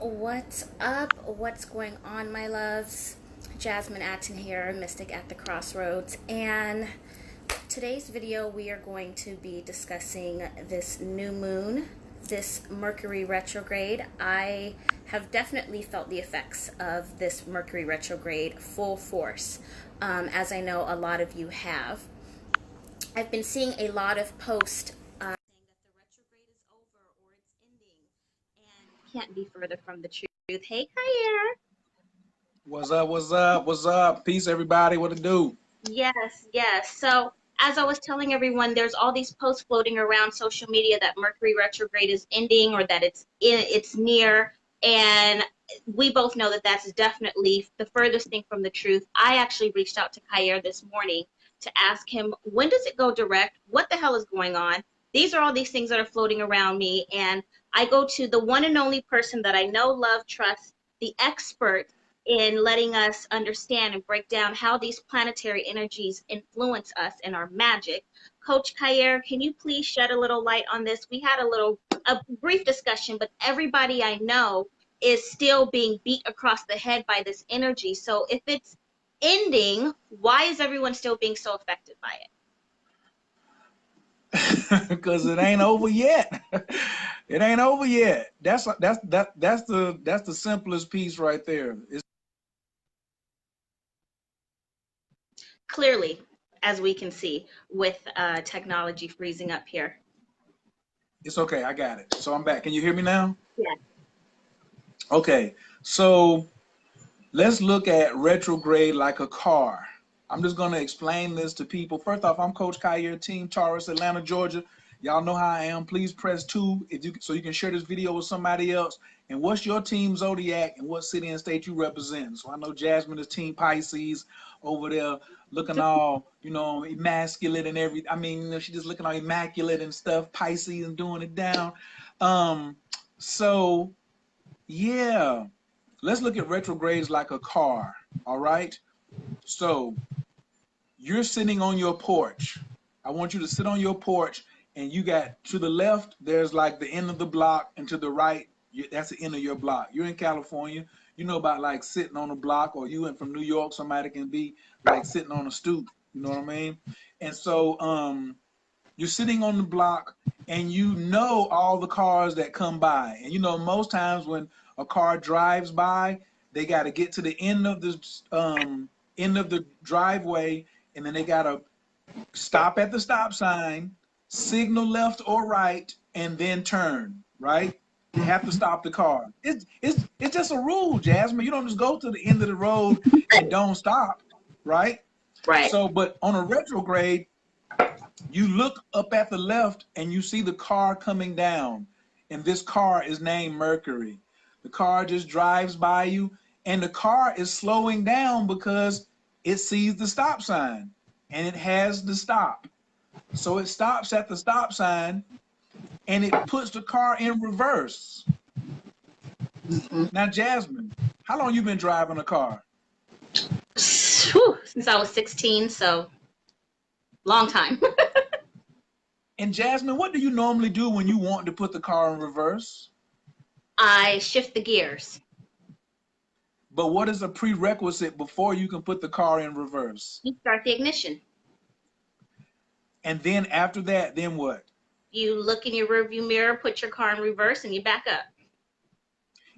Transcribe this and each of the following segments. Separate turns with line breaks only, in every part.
What's up? What's going on, my loves? Jasmine Atten here, Mystic at the Crossroads, and today's video we are going to be discussing this new moon, this Mercury retrograde. I have definitely felt the effects of this Mercury retrograde full force, as I know a lot of you have. I've been seeing a lot of posts saying that the retrograde is over or it's ending, and can't be further from the truth. Hey, Kyer.
What's up? What's up? What's up? Peace, everybody. What to do?
Yes, yes. So, as I was telling everyone, there's all these posts floating around social media that Mercury retrograde is ending or that it's near, and we both know that that's definitely the furthest thing from the truth. I actually reached out to Kyer this morning to ask him, when does it go direct? What the hell is going on? These are all these things that are floating around me, and I go to the one and only person that I know, love, trust, the expert in letting us understand and break down how these planetary energies influence us and our magic. Coach Kyer, can you please shed a little light on this? We had a brief discussion, but everybody I know is still being beat across the head by this energy. So if it's ending, why is everyone still being so affected by it?
Because it ain't over yet. It ain't over yet. That's the simplest piece right there.
Clearly, as we can see with technology freezing up here.
It's okay. I got it. So I'm back. Can you hear me now?
Yeah.
Okay. So let's look at retrograde like a car. I'm just going to explain this to people. First off, I'm Coach Kyer, Team Taurus, Atlanta, Georgia. Y'all know how I am. Please press 2 so you can share this video with somebody else. And what's your team zodiac and what city and state you represent? So I know Jasmine is Team Pisces over there looking all, immaculate and she's just looking all immaculate and stuff, Pisces and doing it down. So yeah. Let's look at retrogrades like a car, all right? So you're sitting on your porch. I want you to sit on your porch, and you got to the left, there's like the end of the block, and to the right, that's the end of your block. You're in California. You know about like sitting on a block, or you went from New York, somebody can be like sitting on a stoop. You know what I mean? And so you're sitting on the block, and you know all the cars that come by. And most times when a car drives by, they got to get to the end of the driveway, and then they got to stop at the stop sign, signal left or right, and then turn, right? They have to stop the car. It's just a rule, Jasmine. You don't just go to the end of the road and don't stop, right?
Right.
So, but on a retrograde, you look up at the left and you see the car coming down, and this car is named Mercury. The car just drives by you, and the car is slowing down because it sees the stop sign and it has the stop. So it stops at the stop sign and it puts the car in reverse. Now, Jasmine, how long you been driving a car?
Since I was 16, so long time.
And Jasmine, what do you normally do when you want to put the car in reverse?
I shift the gears.
But what is a prerequisite before you can put the car in reverse?
You start the ignition.
And then after that, then what?
You look in your rearview mirror, put your car in reverse, and you back up.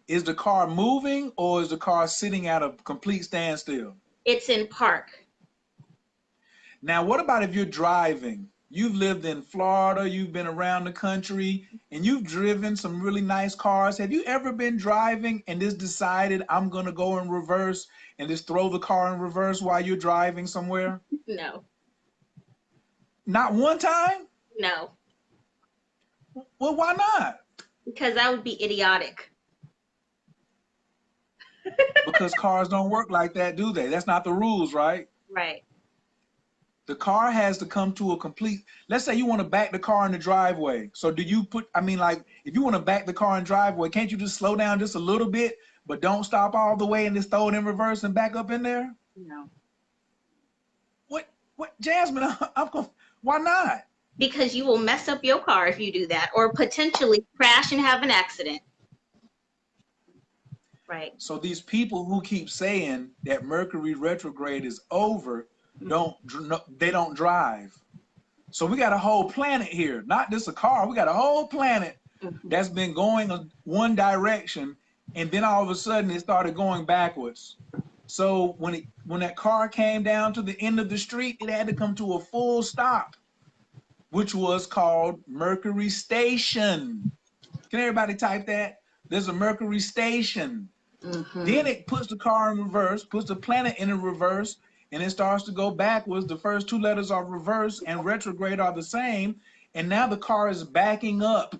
Is the car moving or is the car sitting at a complete standstill?
It's in park.
Now, what about if you're driving? You've lived in Florida, you've been around the country, and you've driven some really nice cars. Have you ever been driving and just decided I'm going to go in reverse and just throw the car in reverse while you're driving somewhere?
No.
Not one time?
No.
Well, why not?
Because that would be idiotic.
Because cars don't work like that, do they? That's not the rules, right?
Right.
The car has to come to a complete, let's say you want to back the car in the driveway. So do you like, if you want to back the car in the driveway, can't you just slow down just a little bit, but don't stop all the way and just throw it in reverse and back up in there?
No.
What, Jasmine, why not?
Because you will mess up your car if you do that, or potentially crash and have an accident. Right.
So these people who keep saying that Mercury retrograde is over, they don't drive. So we got a whole planet here, not just a car. We got a whole planet
Mm-hmm.
that's been going one direction, and then all of a sudden it started going backwards. So when that car came down to the end of the street, it had to come to a full stop, which was called Mercury Station. Can everybody type that? There's a Mercury Station.
Mm-hmm.
Then it puts the car in reverse, puts the planet in a reverse, and it starts to go backwards. The first two letters are reverse and retrograde are the same. And now the car is backing up.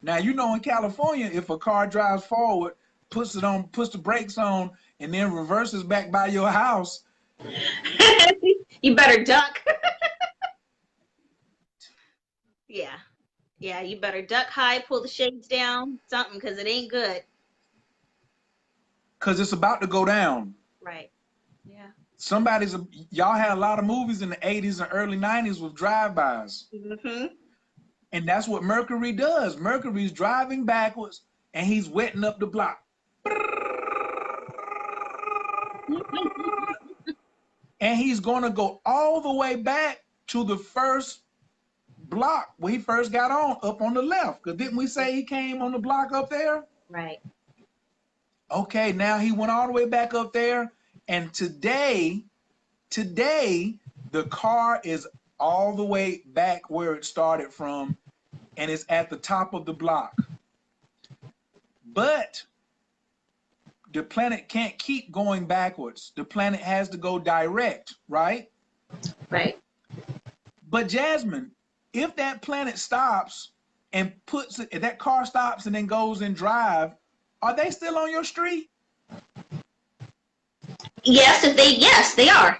Now, you know, in California, if a car drives forward, puts the brakes on, and then reverses back by your house.
You better duck. Yeah. Yeah, you better duck high, pull the shades down, something, because it ain't good.
Because it's about to go down.
Right. Yeah.
Y'all had a lot of movies in the 80s and early 90s with drive-bys.
Mm-hmm.
And that's what Mercury does. Mercury's driving backwards and he's wetting up the block. And he's going to go all the way back to the first block where he first got on, up on the left. Because didn't we say he came on the block up there?
Right.
Okay, now he went all the way back up there. And today, the car is all the way back where it started from, and it's at the top of the block. But the planet can't keep going backwards. The planet has to go direct, right?
Right.
But Jasmine, if that planet stops and if that car stops and then goes in drive, are they still on your street?
Yes, they are.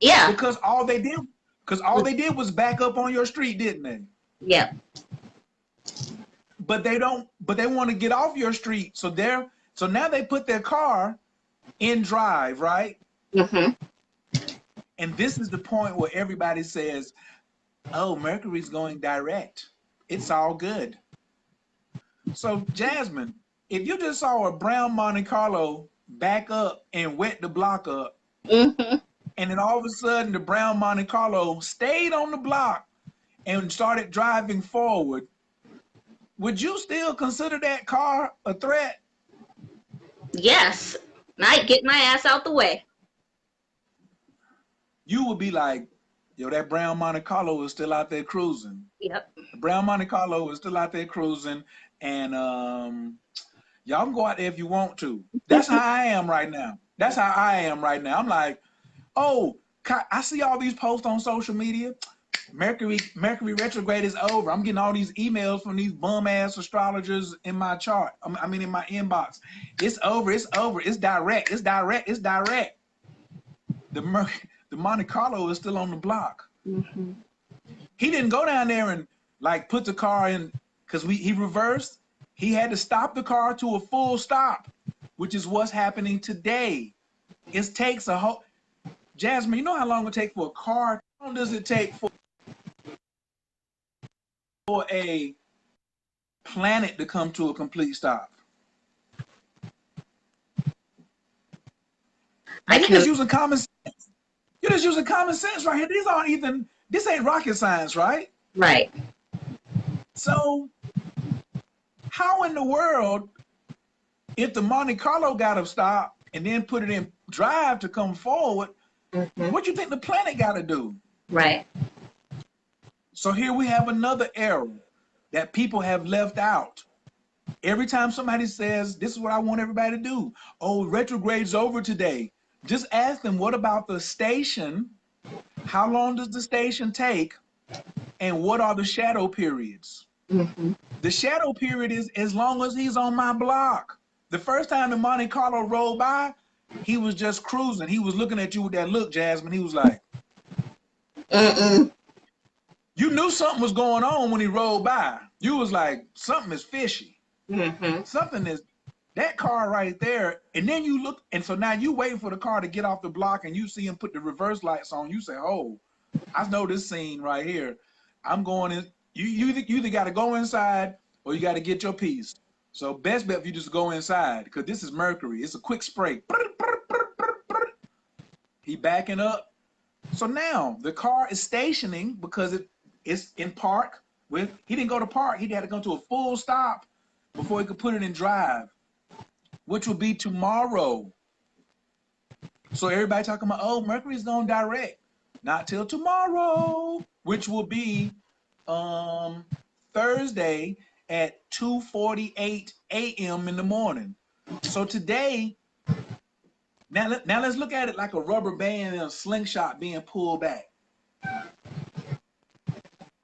Yeah.
Because all they did was back up on your street, didn't they?
Yeah.
But they want to get off your street. So now they put their car in drive, right?
Mm-hmm.
And this is the point where everybody says, oh, Mercury's going direct. It's all good. So Jasmine, if you just saw a brown Monte Carlo back up and wet the block up,
Mm-hmm.
and then all of a sudden the brown Monte Carlo stayed on the block and started driving forward, would you still consider that car a threat?
Yes. I'd get my ass out the way.
You would be like, yo, that brown Monte Carlo is still out there cruising.
Yep.
The brown Monte Carlo is still out there cruising, and y'all can go out there if you want to. That's how I am right now. I'm like, oh, I see all these posts on social media. Mercury retrograde is over. I'm getting all these emails from these bum ass astrologers in my chart. I mean, in my inbox. It's over. It's direct. The Monte Carlo is still on the block.
Mm-hmm.
He didn't go down there and like put the car in because he reversed. He had to stop the car to a full stop, which is what's happening today. It takes a whole. Jasmine, you know how long it takes for a car? How long does it take for a planet to come to a complete stop? Now, you're just using common sense. You're just using common sense right here. This ain't rocket science, right?
Right.
So how in the world, if the Monte Carlo got to stop and then put it in drive to come forward, what do you think the planet got to do?
Right.
So here we have another error that people have left out. Every time somebody says, this is what I want everybody to do. Oh, retrograde's over today. Just ask them, what about the station? How long does the station take? And what are the shadow periods?
Mm-hmm.
The shadow period is as long as he's on my block. The first time the Monte Carlo rolled by, he was just cruising. He was looking at you with that look, Jasmine. He was like, you knew something was going on when he rolled by. You was like, something is fishy.
Mm-hmm.
Something is that car right there. And then you look, and so now you waiting for the car to get off the block and you see him put the reverse lights on. You say, oh, I know this scene right here. I'm going in. You either got to go inside or you got to get your piece. So best bet if you just go inside, because this is Mercury. It's a quick spray. He backing up. So now the car is stationing because it's in park. He didn't go to park. He had to go to a full stop before he could put it in drive, which will be tomorrow. So everybody talking about, oh, Mercury's going direct. Not till tomorrow, which will be Thursday at 2:48 a.m. in the morning. So today, now let's look at it like a rubber band and a slingshot being pulled back.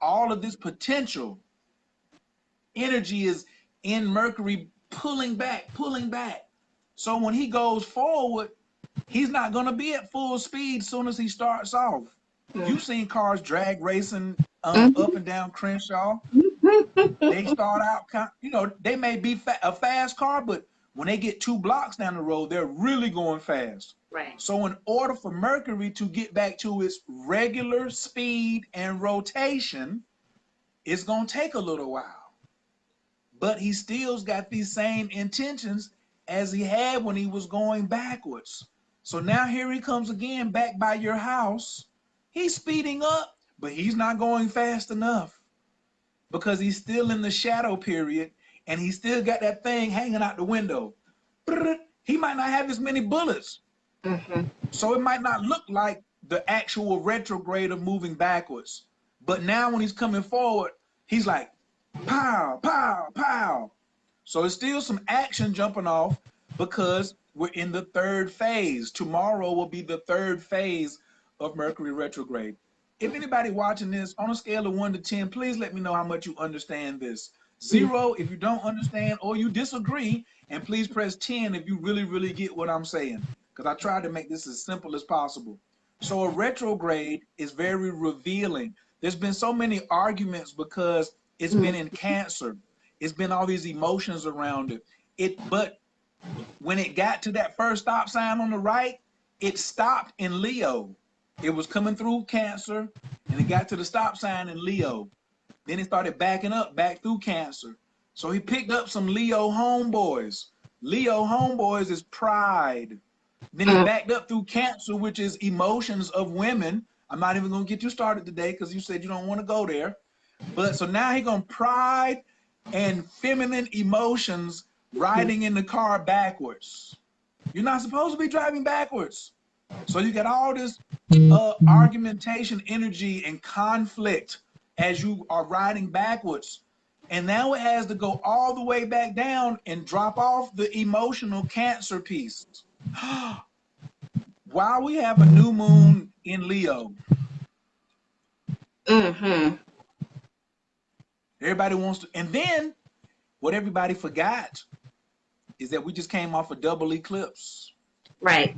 All of this potential energy is in Mercury pulling back, pulling back. So when he goes forward, he's not going to be at full speed as soon as he starts off. You've seen cars drag racing up and down Crenshaw. They start out, they may be a fast car, but when they get 2 blocks down the road, they're really going fast.
Right.
So in order for Mercury to get back to its regular speed and rotation, it's going to take a little while. But he still's got these same intentions as he had when he was going backwards. So now here he comes again back by your house. He's speeding up, but he's not going fast enough because he's still in the shadow period and he still got that thing hanging out the window. He might not have as many bullets. So it might not look like the actual retrograde of moving backwards. But now when he's coming forward, he's like, pow, pow, pow. So it's still some action jumping off because we're in the 3rd phase. Tomorrow will be the 3rd phase of Mercury retrograde. If anybody watching this, on a scale of 1 to 10, please let me know how much you understand this. 0 if you don't understand or you disagree, and please press 10 if you really, really get what I'm saying, because I tried to make this as simple as possible. So a retrograde is very revealing. There's been so many arguments because it's been in Cancer. It's been all these emotions around it. But when it got to that first stop sign on the right, it stopped in Leo. It was coming through Cancer, and it got to the stop sign in Leo. Then it started backing up, back through Cancer. So he picked up some Leo homeboys. Leo homeboys is pride. Then he backed up through Cancer, which is emotions of women. I'm not even going to get you started today because you said you don't want to go there. But so now he's going to pride and feminine emotions riding in the car backwards. You're not supposed to be driving backwards. So you got all this argumentation, energy, and conflict as you are riding backwards. And now it has to go all the way back down and drop off the emotional Cancer piece. While we have a new moon in Leo. Everybody wants to, and then what everybody forgot is that we just came off a double eclipse.
Right.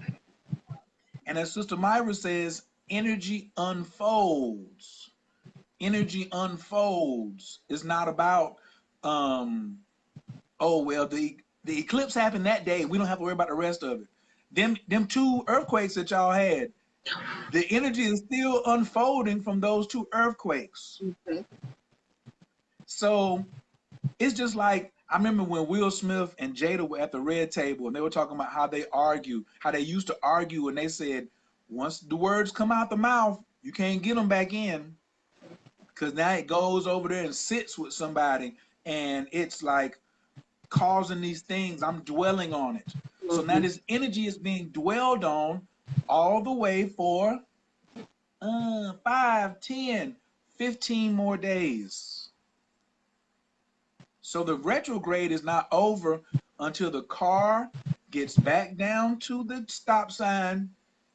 And as Sister Myra says, energy unfolds. Energy unfolds. It's not about, oh, well, the eclipse happened that day. We don't have to worry about the rest of it. Them 2 earthquakes that y'all had, the energy is still unfolding from those 2 earthquakes. So it's just like, I remember when Will Smith and Jada were at the red table and they were talking about how they argue, how they used to argue, and they said, once the words come out the mouth, you can't get them back in, because now it goes over there and sits with somebody and it's like causing these things. I'm dwelling on it. So now this energy is being dwelled on all the way for 5, 10, 15 more days. So the retrograde is not over until the car gets back down to the stop sign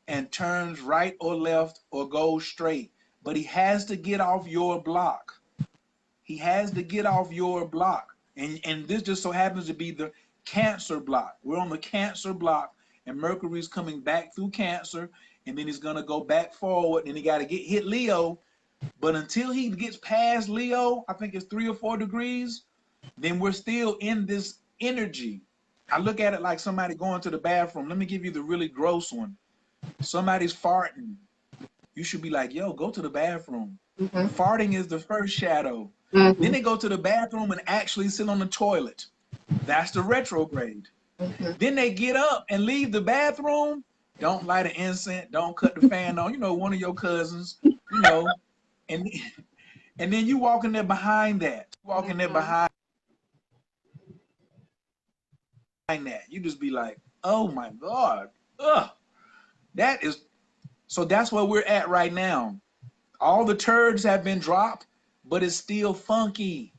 and turns right or left or goes straight. But he has to get off your block. He has to get off your block. And this just so happens to be the Cancer block. We're on the Cancer block, and Mercury's coming back through Cancer, and then he's going to go back forward, and he got to hit Leo. But until he gets past Leo, I think it's 3 or 4 degrees, then we're still in this energy. I look at it like somebody going to the bathroom. Let me give you the really gross one. Somebody's farting. You should be like, yo, go to the bathroom. Farting is the first shadow. Then they go to the bathroom and actually sit on the toilet. That's the retrograde.
Mm-hmm.
Then they get up and leave the bathroom. Don't light an incense. Don't cut the fan on. You know, one of your cousins. You know, and and then you walk in there behind that. Walk in there
Mm-hmm.
behind that. You just be like, oh my God. Ugh. That is so that's where we're at right now. All the turds have been dropped, but it's still funky.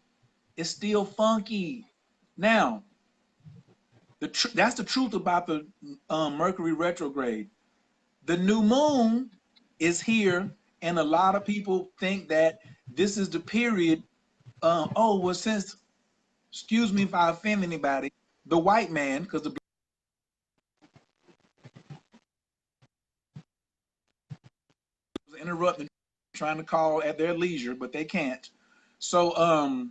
It's still funky. Now, that's the truth about the Mercury retrograde. The new moon is here, and a lot of people think that this is the period. Oh, well, since, excuse me if I offend anybody, the white man, because the interrupting, trying to call at their leisure, but they can't. So,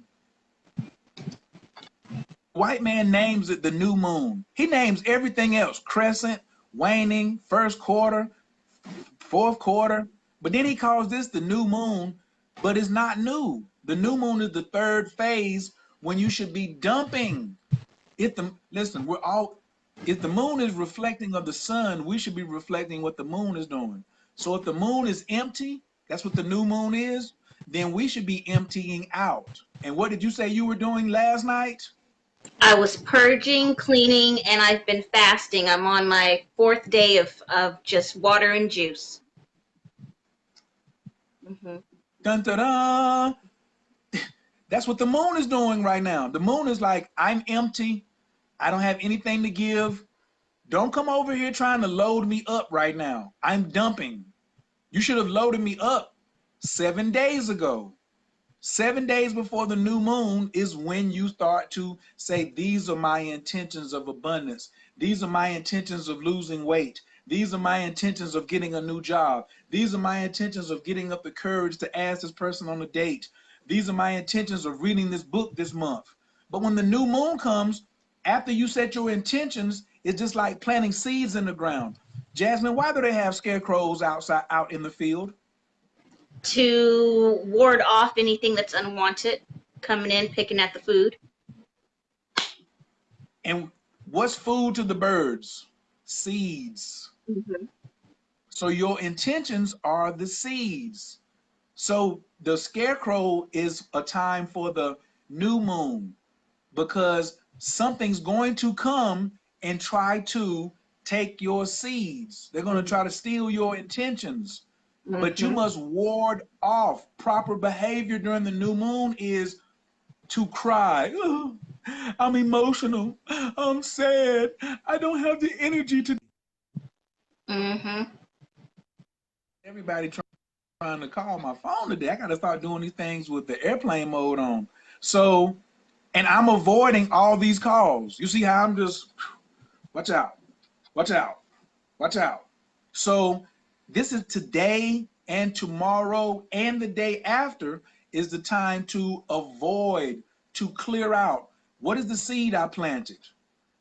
white man names it the new moon. He names everything else: crescent, waning, first quarter, fourth quarter. But then he calls this the new moon, but it's not new. The new moon is the third phase when you should be dumping. Listen, we're all if the moon is reflecting of the sun, we should be reflecting what the moon is doing. So if the moon is empty, that's what the new moon is, then we should be emptying out. And what did you say you were doing last night?
I was purging, cleaning, and I've been fasting. I'm on my 4th day of just water and juice. Mm-hmm.
Dun, dun, dun. That's what the moon is doing right now. The moon is like, I'm empty. I don't have anything to give. Don't come over here trying to load me up right now. I'm dumping. You should have loaded me up 7 days ago. 7 days before the new moon is when you start to say, these are my intentions of abundance. These are my intentions of losing weight. These are my intentions of getting a new job. These are my intentions of getting up the courage to ask this person on a date. These are my intentions of reading this book this month. But when the new moon comes, after you set your intentions, it's just like planting seeds in the ground. Jasmine, why do they have scarecrows outside out in the field?
To ward off anything that's unwanted coming in, picking at the food.
And what's food to the birds? Seeds.
Mm-hmm.
So your intentions are the seeds. So the scarecrow is a time for the new moon because something's going to come and try to take your seeds. They're going to try to steal your intentions. But you
Mm-hmm.
must ward off. Proper behavior during the new moon is to cry. "Oh, I'm emotional. I'm sad. I don't have the energy to."
Mm-hmm.
Everybody trying to call my phone today. I got to start doing these things with the airplane mode on. So, and I'm avoiding all these calls. You see how I'm just, watch out, watch out, watch out. So, this is today and tomorrow and the day after is the time to avoid, to clear out. What is the seed I planted?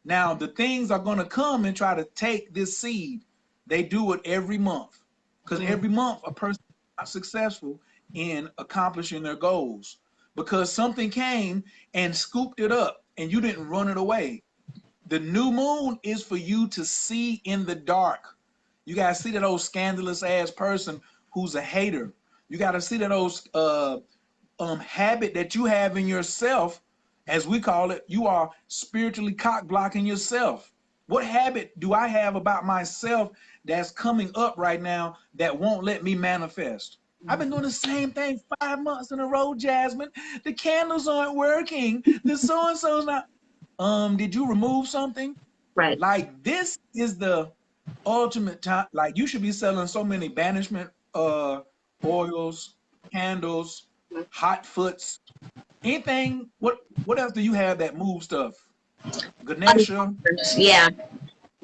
Now, the things are going to come and try to take this seed. They do it every month because every month a person is not successful in accomplishing their goals because something came and scooped it up and you didn't run it away. The new moon is for you to see in the dark. You got to see that old scandalous ass person who's a hater. You got to see that old habit that you have in yourself, as we call it. You are spiritually cock blocking yourself. What habit do I have about myself that's coming up right now that won't let me manifest? I've been doing the same thing 5 months in a row, Jasmine. The candles aren't working. The so and so's not. Did you remove something?
Right.
Like this is the ultimate time. Like you should be selling so many banishment oils, candles, hot foots, anything. What else do you have that moves stuff? Ganesha.
Yeah.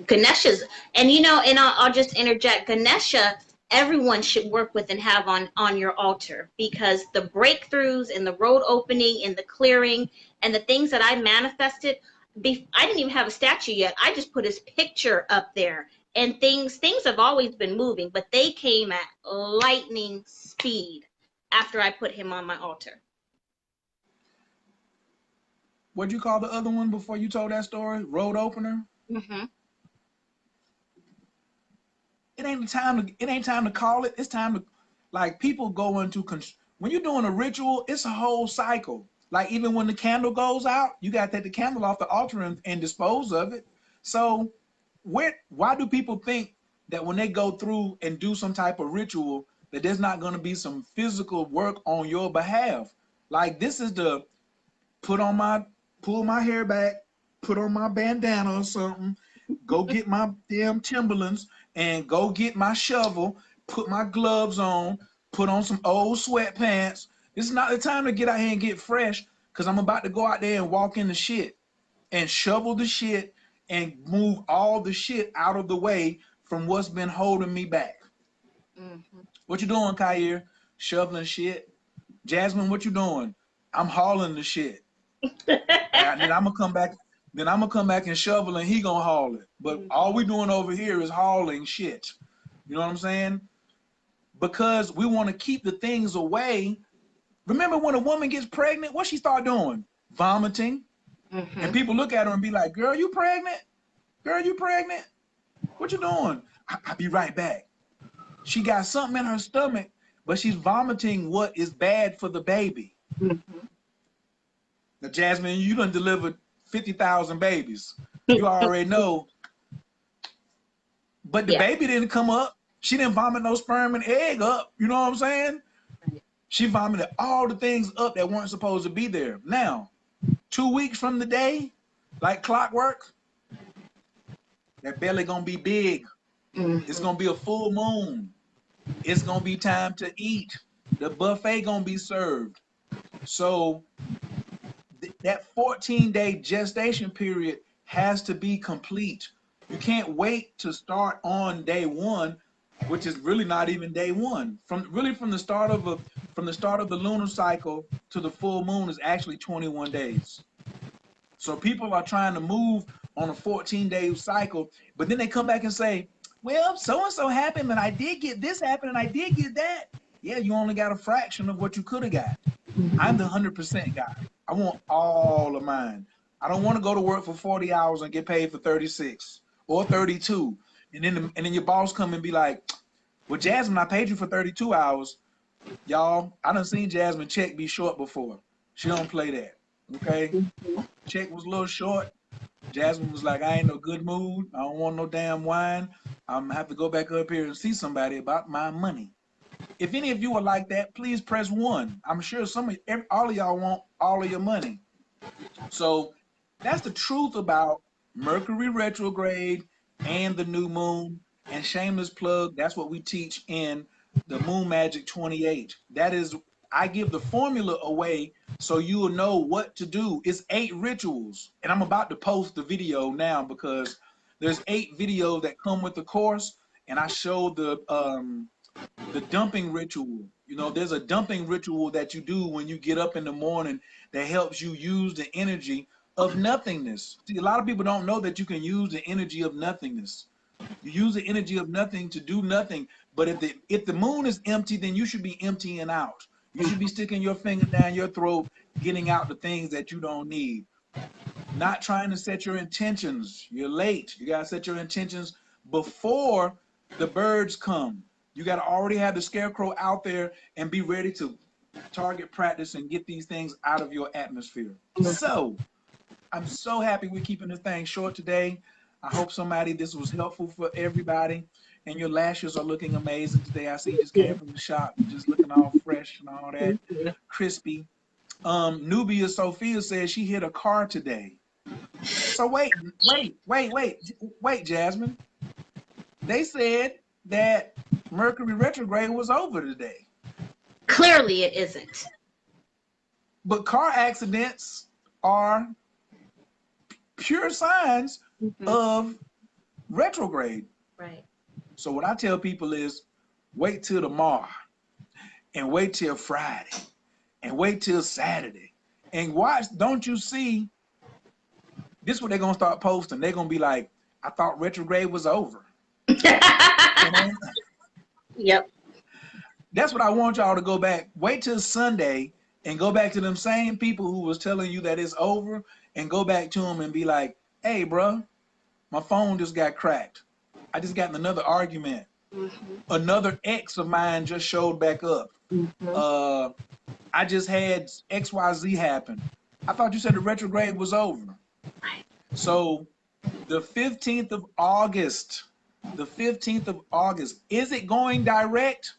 Ganesha's, and I'll just interject. Ganesha, everyone should work with and have on your altar because the breakthroughs and the road opening and the clearing and the things that I manifested. I didn't even have a statue yet. I just put his picture up there, and things have always been moving, but they came at lightning speed after I put him on my altar.
What'd you call the other one before you told that story? Road opener?
Mm-hmm.
It ain't time to call it. It's time to, like, people go into when you're doing a ritual, it's a whole cycle. Like, even when the candle goes out, you got to take the candle off the altar and dispose of it. So why do people think that when they go through and do some type of ritual that there's not going to be some physical work on your behalf? Like, this is the pull my hair back, put on my bandana or something, go get my damn Timberlands and go get my shovel, put my gloves on, put on some old sweatpants. This is not the time to get out here and get fresh, because I'm about to go out there and walk in the shit and shovel the shit and move all the shit out of the way from what's been holding me back.
Mm-hmm.
What you doing, Kyrie? Shoveling shit. Jasmine, what you doing? I'm hauling the shit. And then I'm gonna come back. Then I'm gonna come back and shovel, and he gonna haul it. But all we doing over here is hauling shit. You know what I'm saying? Because we want to keep the things away. Remember when a woman gets pregnant, what she start doing? Vomiting.
Mm-hmm.
And people look at her and be like, "Girl, you pregnant? Girl, you pregnant? What you doing?" I'll be right back. She got something in her stomach, but she's vomiting what is bad for the baby.
Mm-hmm.
Now, Jasmine, you done delivered 50,000 babies. You already know. But the
Yeah.
baby didn't come up. She didn't vomit no sperm and egg up. You know what I'm saying?
Right.
She vomited all the things up that weren't supposed to be there. Now, 2 weeks from the day, like clockwork, that belly gonna be big. It's
Mm-hmm.
gonna be a full moon. It's gonna be time to eat. The buffet gonna be served. So that 14-day gestation period has to be complete. You can't wait to start on day one, which is really not even day one. From the start of the lunar cycle to the full moon is actually 21 days. So people are trying to move on a 14-day cycle, but then they come back and say, "Well, so and so happened, and I did get this happen, and I did get that." Yeah, you only got a fraction of what you could have got. I'm the 100% guy. I want all of mine. I don't want to go to work for 40 hours and get paid for 36 or 32. And then your boss come and be like, "Well, Jasmine, I paid you for 32 hours." Y'all, I done seen Jasmine check be short before. She don't play that. Okay? Check was a little short. Jasmine was like, "I ain't no good mood. I don't want no damn wine. I'm gonna have to go back up here and see somebody about my money." If any of you are like that, please press 1. I'm sure all of y'all want all of your money. So that's the truth about Mercury retrograde and the new moon. And shameless plug, that's what we teach in the Moon Magic 28. That is, I give the formula away so you will know what to do. It's 8 rituals. And I'm about to post the video now because there's 8 videos that come with the course. And I show the dumping ritual. You know, there's a dumping ritual that you do when you get up in the morning that helps you use the energy of nothingness. See, a lot of people don't know that you can use the energy of nothingness. You use the energy of nothing to do nothing. But if the moon is empty, then you should be emptying out. You should be sticking your finger down your throat, getting out the things that you don't need. Not trying to set your intentions. You're late. You gotta set your intentions before the birds come. You gotta already have the scarecrow out there and be ready to target practice and get these things out of your atmosphere. So I'm so happy we're keeping this thing short today. I hope this was helpful for everybody. And your lashes are looking amazing today. I see you just came from the shop. You're just looking all fresh and all that, crispy. Nubia Sophia says she hit a car today. So wait, Jasmine. They said that Mercury retrograde was over today.
Clearly, it isn't.
But car accidents are pure signs of retrograde.
Right.
So what I tell people is wait till tomorrow and wait till Friday and wait till Saturday and watch. Don't you see? This is what they're going to start posting. They're going to be like, "I thought retrograde was over." You know?
Yep.
That's what I want y'all to go back. Wait till Sunday and go back to them same people who was telling you that it's over and go back to them and be like, hey, bro, my phone just got cracked. I just got in another argument. Another ex of mine just showed back up. I just had XYZ happen. I thought you said the retrograde was over. So the 15th of August, the 15th of August, is it going direct?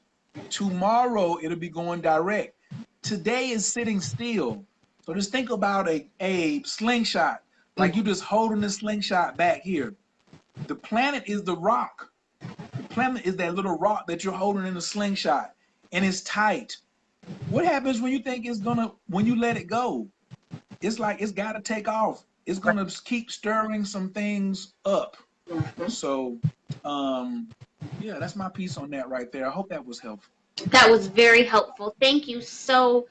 Tomorrow it'll be going direct. Today is sitting still. So just think about a slingshot, like you just holding the slingshot back here. The planet is the rock. The planet is that little rock that you're holding in the slingshot, and it's tight. What happens when you think it's gonna, when you let it go? It's like it's got to take off. It's gonna keep stirring some things up. So, yeah, that's my piece on that right there. I hope that was helpful.
That was very helpful. Thank you so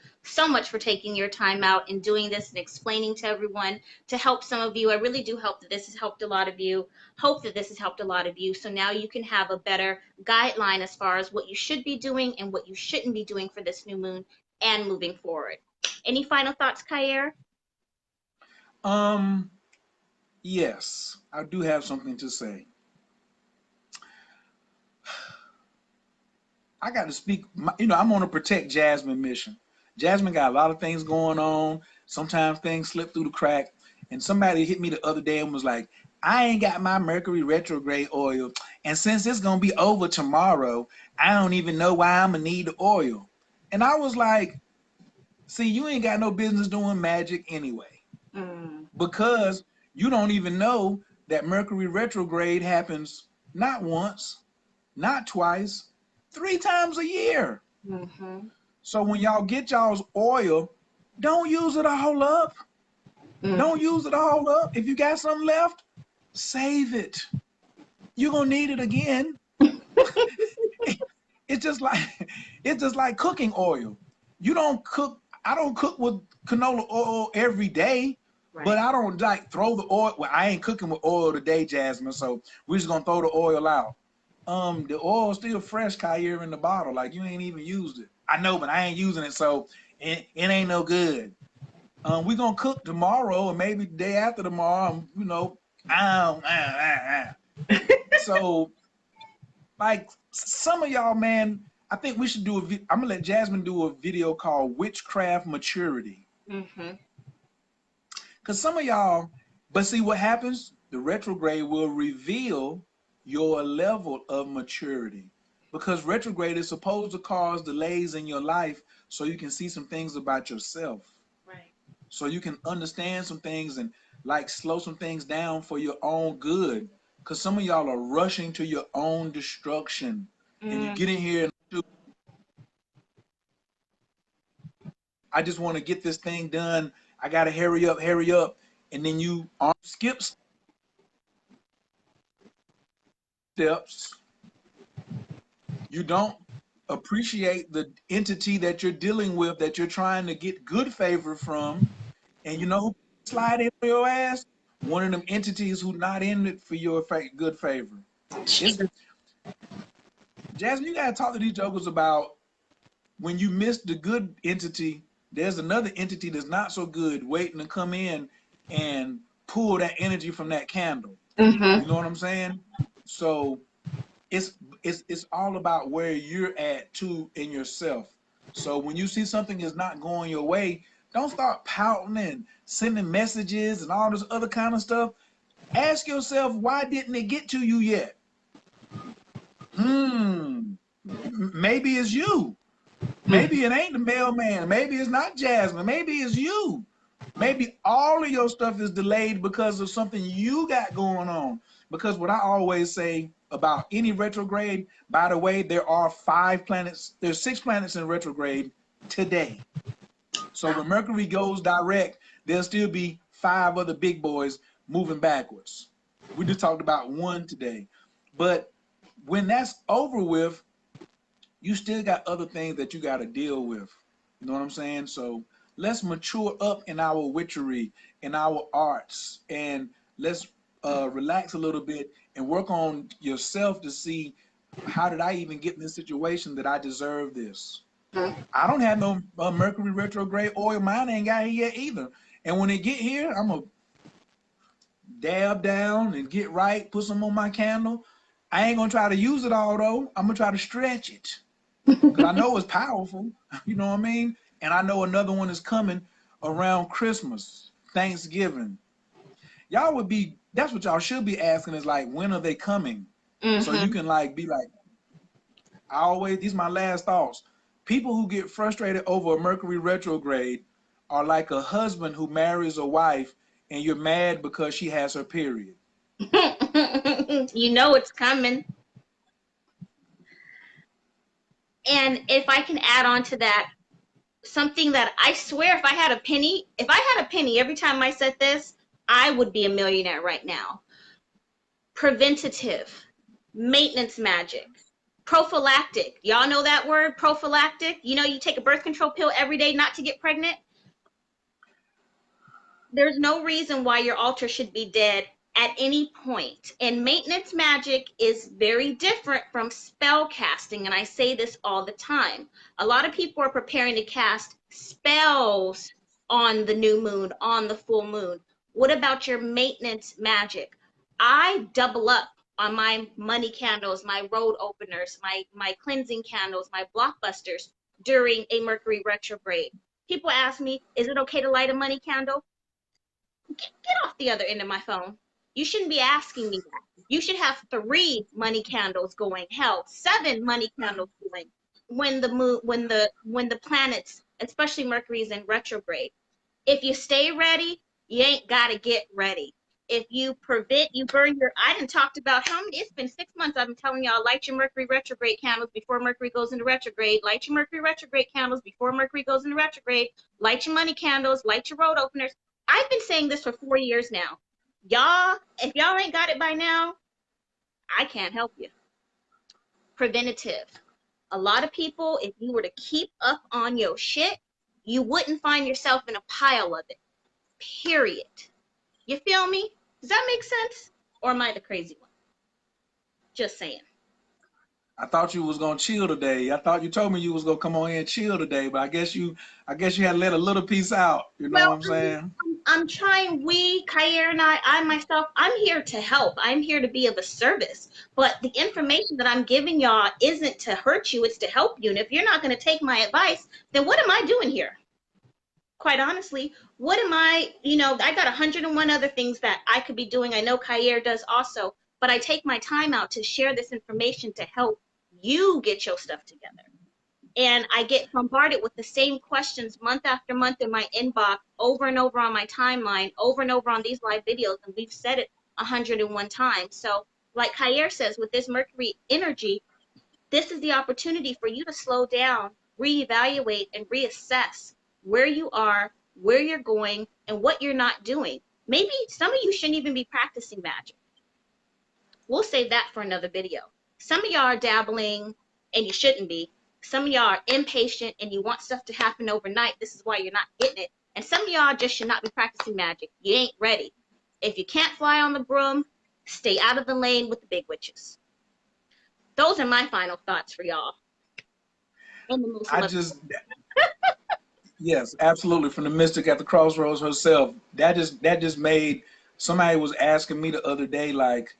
much for taking your time out and doing this and explaining to everyone to help some of you. I really do hope that this has helped a lot of you. Hope that this has helped a lot of you. So now you can have a better guideline as far as what you should be doing and what you shouldn't be doing for this new moon and moving forward. Any final thoughts, Kair?
Um, yes, I do have something to say. I got to speak, I'm on a protect Jasmine mission. Jasmine got a lot of things going on. Sometimes things slip through the crack. And somebody hit me the other day and was like, I ain't got my Mercury retrograde oil. And since it's going to be over tomorrow, I don't even know why I'm going to need the oil. And I was like, see, you ain't got no business doing magic anyway. Because you don't even know that Mercury retrograde happens not once, not twice, 3 times a year. So when y'all get y'all's oil, don't use it all up. Don't use it all up. If you got something left, save it. You're gonna need it again. It's just like cooking oil. You don't cook. I don't cook with canola oil every day, but I don't like throw the oil. Well, I ain't cooking with oil today, Jasmine. So we're just gonna throw the oil out. The oil's still fresh, Kair, in the bottle. Like you ain't even used it. I know, but I ain't using it, so it ain't no good. We're gonna cook tomorrow, or maybe the day after tomorrow. So, like some of y'all, man, I think we should do I'm gonna let Jasmine do a video called Witchcraft Maturity. Cause some of y'all, but see what happens? The retrograde will reveal your level of maturity, because retrograde is supposed to cause delays in your life so you can see some things about yourself, so you can understand some things and like slow some things down for your own good, because some of y'all are rushing to your own destruction. And you get in here and I just want to get this thing done, I gotta hurry up, and then you skip steps. You don't appreciate the entity that you're dealing with, that you're trying to get good favor from. And you know who slide in your ass? One of them entities who not in it for your good favor. Jasmine, you gotta talk to these jokers about when you miss the good entity, there's another entity that's not so good waiting to come in and pull that energy from that candle. You know what I'm saying? So it's all about where you're at too in yourself. So when you see something is not going your way, don't start pouting and sending messages and all this other kind of stuff. Ask yourself, why didn't it get to you yet? Maybe it's you. Maybe it ain't the mailman. Maybe it's not Jasmine. Maybe it's you. Maybe all of your stuff is delayed because of something you got going on. Because what I always say about any retrograde, by the way, there are 5 planets, there's 6 planets in retrograde today. So when Mercury goes direct, there'll still be 5 other big boys moving backwards. We just talked about 1 today. But when that's over with, you still got other things that you got to deal with. You know what I'm saying? So let's mature up in our witchery, in our arts, and let's relax a little bit and work on yourself to see, how did I even get in this situation that I deserve this? I don't have no Mercury retrograde oil. Mine ain't got here yet either. And when they get here, I'm going to dab down and get right, put some on my candle. I ain't going to try to use it all, though. I'm going to try to stretch it because I know it's powerful. You know what I mean? And I know another one is coming around Christmas, Thanksgiving. Y'all would be, that's what y'all should be asking is like, when are they coming? So you can like be like, these are my last thoughts. People who get frustrated over a Mercury retrograde are like a husband who marries a wife and you're mad because she has her period.
You know it's coming. And if I can add on to that, something that I swear if I had a penny every time I said this, I would be a millionaire right now. Preventative, maintenance magic, prophylactic. Y'all know that word, prophylactic? You know, you take a birth control pill every day not to get pregnant. There's no reason why your altar should be dead at any point. And maintenance magic is very different from spell casting. And I say this all the time. A lot of people are preparing to cast spells on the new moon, on the full moon. What about your maintenance magic? I double up on my money candles, my road openers, my cleansing candles, my blockbusters during a Mercury retrograde. People ask me, is it okay to light a money candle? Get off the other end of my phone. You shouldn't be asking me that. You should have 3 money candles going. Hell, 7 money candles going when the planets, especially Mercury, is in retrograde. If you stay ready, you ain't gotta get ready. If you prevent, you burn your. I done talked about how many. It's been 6 months. I've been telling y'all, light your Mercury retrograde candles before Mercury goes into retrograde. Light your Mercury retrograde candles before Mercury goes into retrograde. Light your money candles. Light your road openers. I've been saying this for 4 years now. Y'all, if y'all ain't got it by now, I can't help you. Preventative. A lot of people, if you were to keep up on your shit, you wouldn't find yourself in a pile of it. Period. You feel me? Does that make sense? Or am I the crazy one? Just saying.
I thought you was gonna chill today. I thought you told me you was gonna come on here and chill today, but I guess you had let a little piece out. You know what
Well,
I'm saying?
I'm trying, Kair and I myself, I'm here to help. I'm here to be of a service. But the information that I'm giving y'all isn't to hurt you, it's to help you. And if you're not going to take my advice, then what am I doing here? Quite honestly, what am I, I got 101 other things that I could be doing. I know Kair does also, but I take my time out to share this information to help you get your stuff together. And I get bombarded with the same questions month after month in my inbox, over and over on my timeline, over and over on these live videos, and we've said it 101 times. So, like Kair says, with this Mercury energy, this is the opportunity for you to slow down, reevaluate, and reassess where you are, where you're going, and what you're not doing. Maybe some of you shouldn't even be practicing magic. We'll save that for another video. Some of y'all are dabbling, and you shouldn't be. Some of y'all are impatient and you want stuff to happen overnight. This is why you're not getting it. And some of y'all just should not be practicing magic. You ain't ready. If you can't fly on the broom, stay out of the lane with the big witches. Those are my final thoughts for y'all.
Yes, absolutely. From the mystic at the crossroads herself. That just made, somebody was asking me the other day, like,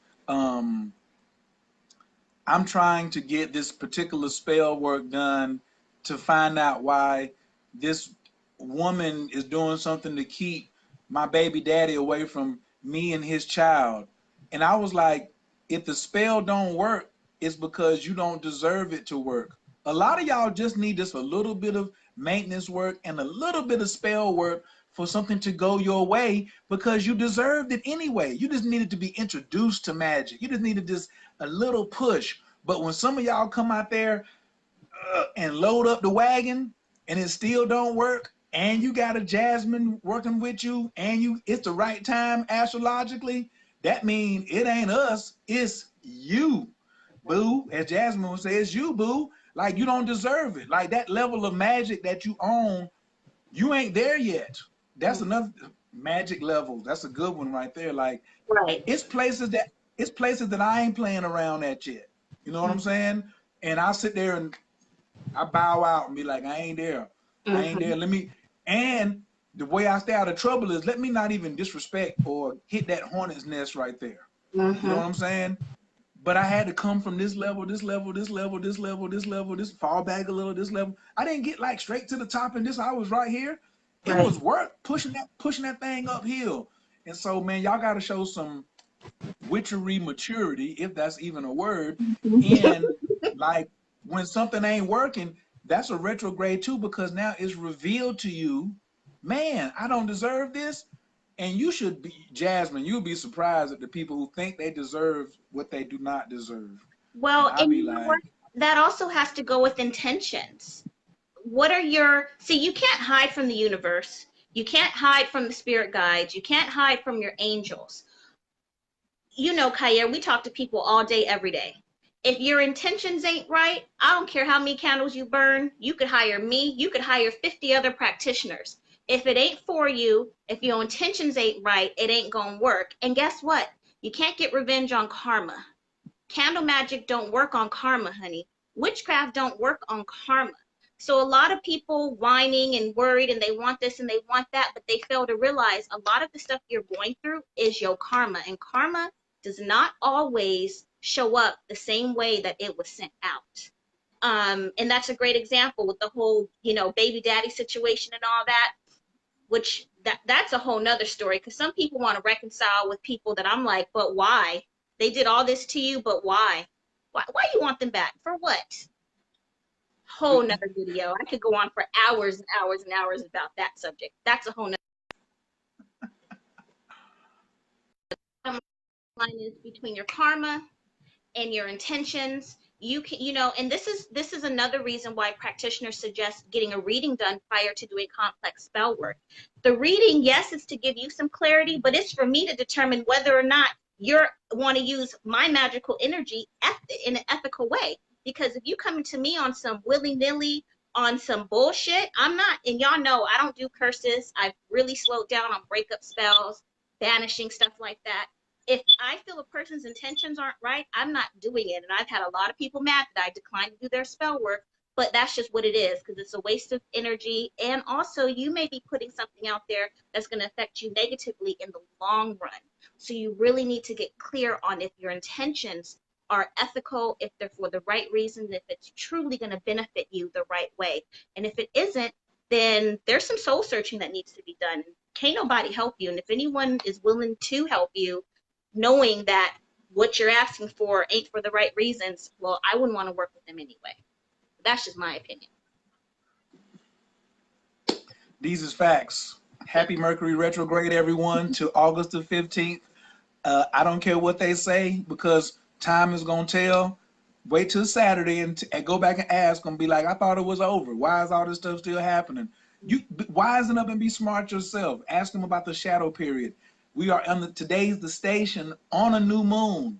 I'm trying to get this particular spell work done to find out why this woman is doing something to keep my baby daddy away from me and his child. And I was like, if the spell don't work, it's because you don't deserve it to work. A lot of y'all just need just a little bit of maintenance work and a little bit of spell work for something to go your way because you deserved it anyway. You just needed to be introduced to magic. You just needed just a little push. But when some of y'all come out there and load up the wagon and it still don't work, and you got a Jasmine working with you, and it's the right time astrologically, that means it ain't us, it's you, boo. As Jasmine would say, it's you, boo. Like, you don't deserve it. Like, that level of magic that you own, you ain't there yet. That's another magic level. That's a good one right there. Like,
Right.
it's places that I ain't playing around at yet. You know what I'm saying? And I sit there and I bow out and be like, I ain't there. I ain't there. And the way I stay out of trouble is let me not even disrespect or hit that hornet's nest right there. You know what I'm saying? But I had to come from this level, this level, this level, this level, this level, this fall back a little, this level. I didn't get like straight to the top and this. I was right here. It
Right.
was work pushing that thing uphill. And so, man, y'all got to show some witchery maturity, if that's even a word. And like when something ain't working, that's a retrograde too, because now it's revealed to you, man, I don't deserve this. And you should be, Jasmine, you'll be surprised at the people who think they deserve what they do not deserve. And
Well,
I'll
and
be
you know what?
like,
That also has to go with intentions. What are your, see, you can't hide from the universe. You can't hide from the spirit guides. You can't hide from your angels. You know, Kaya, we talk to people all day, every day. If your intentions ain't right, I don't care how many candles you burn, you could hire me, you could hire 50 other practitioners. If it ain't for you, if your intentions ain't right, it ain't gonna work. And guess what? You can't get revenge on karma. Candle magic don't work on karma, honey. Witchcraft don't work on karma. So a lot of people whining and worried and they want this and they want that, but they fail to realize a lot of the stuff you're going through is your karma. And karma does not always show up the same way that it was sent out. And that's a great example with the whole, you know, baby daddy situation and all that, which that's a whole nother story because some people want to reconcile with people that I'm like, but why? They did all this to you, but why? Why you want them back? For what? Whole nother video. I could go on for hours and hours and hours about that subject. That's a whole nother line is between your karma and your intentions. You can, you know, and this is another reason why practitioners suggest getting a reading done prior to doing complex spell work. The reading, yes, it's to give you some clarity, but it's for me to determine whether or not you want to use my magical energy in an ethical way. Because if you come to me on some willy-nilly, on some bullshit, I'm not, and y'all know I don't do curses. I've really slowed down on breakup spells, banishing, stuff like that. If I feel a person's intentions aren't right, I'm not doing it. And I've had a lot of people mad that I declined to do their spell work, but that's just what it is because it's a waste of energy. And also, you may be putting something out there that's going to affect you negatively in the long run. So you really need to get clear on if your intentions are ethical, if they're for the right reasons, if it's truly going to benefit you the right way. And if it isn't, then there's some soul searching that needs to be done. Can't nobody help you. And if anyone is willing to help you, knowing that what you're asking for ain't for the right reasons, well, I wouldn't want to work with them anyway. That's just my opinion.
these is facts. Happy Mercury retrograde, everyone, to August the 15th. I don't care what they say because time is going to tell. Wait till Saturday and go back and ask them. Be like, I thought it was over. Why is all this stuff still happening? You wisen up and be smart yourself. Ask them about the shadow period. We are on today's the station on a new moon.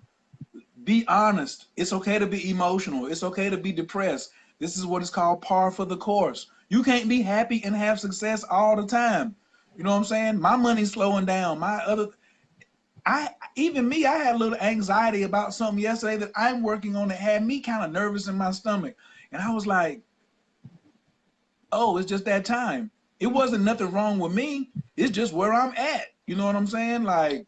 Be honest. It's okay to be emotional. It's okay to be depressed. This is what is called par for the course. You can't be happy and have success all the time. You know what I'm saying? My money's slowing down. Even me, I had a little anxiety about something yesterday that I'm working on that had me kind of nervous in my stomach. And I was like, oh, it's just that time. It wasn't nothing wrong with me. It's just where I'm at. You know what I'm saying? Like,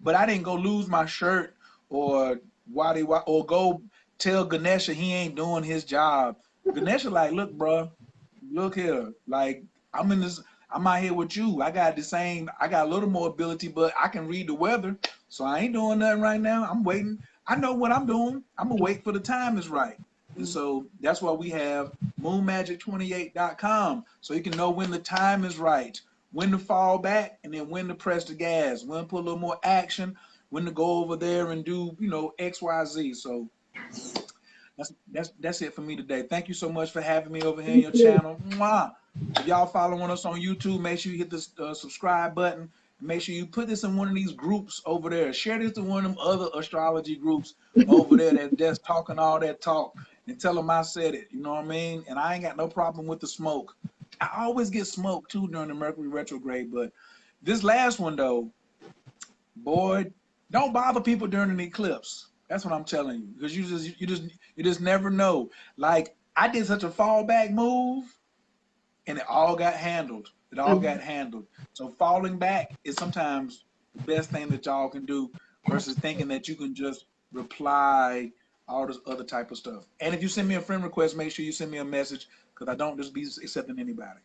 but I didn't go lose my shirt or or go tell Ganesha he ain't doing his job. Ganesha like, look, bro, look here. Like, I'm in this. I'm out here with you. I got a little more ability, but I can read the weather. So I ain't doing nothing right now. I'm waiting. I know what I'm doing. I'm gonna wait for the time is right. And so that's why we have moonmagic28.com. So you can know when the time is right, when to fall back, and then when to press the gas, when to put a little more action, when to go over there and do, X, Y, Z. So that's it for me today. Thank you so much for having me over here in your channel. Mwah. If y'all following us on YouTube, make sure you hit the subscribe button. Make sure you put this in one of these groups over there. Share this to one of them other astrology groups over there that's talking all that talk and tell them I said it. You know what I mean? And I ain't got no problem with the smoke. I always get smoked too during the Mercury retrograde, but this last one though, boy, don't bother people during an eclipse. That's what I'm telling you, because you just never know. Like I did such a fallback move, and it all got handled. It all got handled. So falling back is sometimes the best thing that y'all can do versus thinking that you can just reply all this other type of stuff. And if you send me a friend request, make sure you send me a message because I don't just be accepting anybody.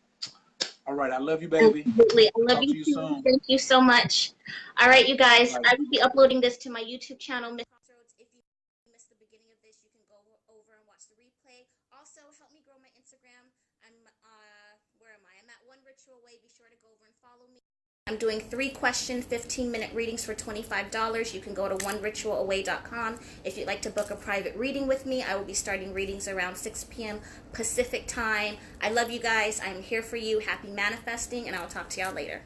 All right. I love you, baby.
Absolutely. I love
Talk
you
to you
too.
soon.
Thank you so much. All right, you
All
guys,
right.
I will be uploading this to my YouTube channel, Miss Crossroads. If you missed the beginning of this, you can go over and watch the replay. Also, help me grow my Instagram. Where am I? I'm at One Ritual Away. Be sure to go over and follow me. I'm doing 3-question, 15-minute readings for $25. You can go to oneritualaway.com. If you'd like to book a private reading with me, I will be starting readings around 6 p.m. Pacific time. I love you guys. I'm here for you. Happy manifesting, and I'll talk to y'all later.